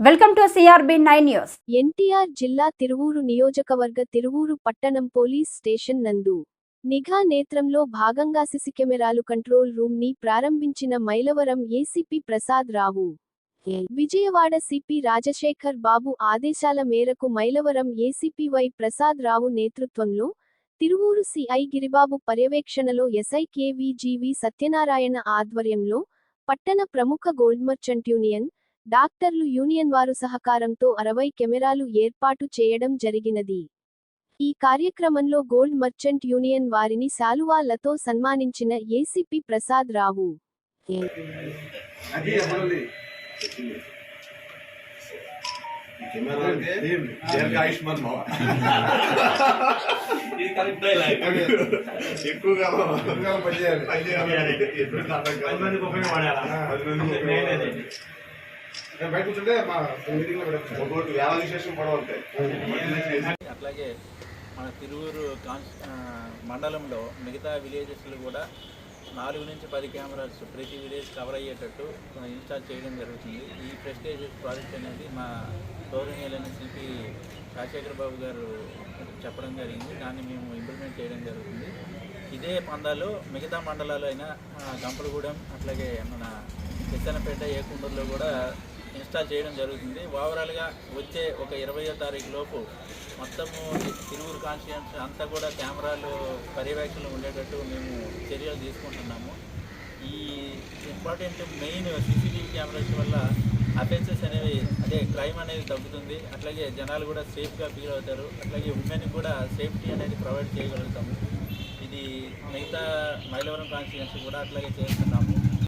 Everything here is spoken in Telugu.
Welcome to CRB9 news. NTR జిల్లా తిరువూరు నియోజకవర్గ తిరువూరు పట్టణం పోలీస్ స్టేషన్ నందు నిఘా నేత్రంలో భాగంగా సీసీ కెమెరాలు కంట్రోల్ రూమ్ ని ప్రారంభించిన మైలవరం ఏసీపీ ప్రసాద్ రావు. విజయవాడ సిపి రాజశేఖర్ బాబు ఆదేశాల మేరకు మైలవరం ఏసీపీ వై ప్రసాద్ రావు నేతృత్వంలో తిరువూరు సిఐ గిరిబాబు పర్యవేక్షణలో ఎస్ఐ KVGV సత్యనారాయణ ఆధ్వర్యంలో పట్టణ ప్రముఖ గోల్డ్ మర్చెంట్ యూనియన్, డాక్టర్లు యూనియన్ వారు సహకారంతో 60 కెమెరాలు ఏర్పాటు చేయడం జరిగినది. ఈ కార్యక్రమంలో గోల్డ్ మర్చెంట్ యూనియన్ వారిని శాలువాలతో సన్మానించిన ఏసీపీ ప్రసాద్ రావు. అట్లాగే మన తిరువూరు మండలంలో మిగతా విలేజెస్లో కూడా 4 నుంచి 10 కెమెరాస్ ప్రతి విలేజ్ కవర్ అయ్యేటట్టు ఇన్స్టాల్ చేయడం జరుగుతుంది. ఈ ప్రెస్టేజ్ ప్రాజెక్ట్ అనేది మా గౌరవనీయులైన సిపి రాజశేఖర్ బాబు గారు చెప్పడం జరిగింది. దాన్ని మేము ఇంప్లిమెంట్ చేయడం జరుగుతుంది. ఇదే పందాలు మిగతా మండలాలు అయిన గంపలగూడెం, అట్లాగే మన పెద్దనపేట, ఏకుండూరులో కూడా ఇన్స్టాల్ చేయడం జరుగుతుంది. ఓవరాల్గా వచ్చే ఒక 20వ తారీఖు లోపు మొత్తము తిరువూరు కాన్స్టిట్యుయెన్సీ అంతా కూడా కెమెరాలు పర్యవేక్షణలో ఉండేటట్టు మేము చర్యలు తీసుకుంటున్నాము. ఈ ఇంపార్టెంట్ మెయిన్ CCTV కెమెరాస్ వల్ల అఫెన్సెస్ అనేవి, అదే క్రైమ్ అనేది తగ్గుతుంది. అట్లాగే జనాలు కూడా సేఫ్గా ఫీల్ అవుతారు. అట్లాగే ఉమెన్కి కూడా సేఫ్టీ అనేది ప్రొవైడ్ చేయగలుగుతాము. ఇది మిగతా మైలవరం కాన్స్టిట్యుయెన్సీ కూడా అట్లాగే చేస్తున్నాము.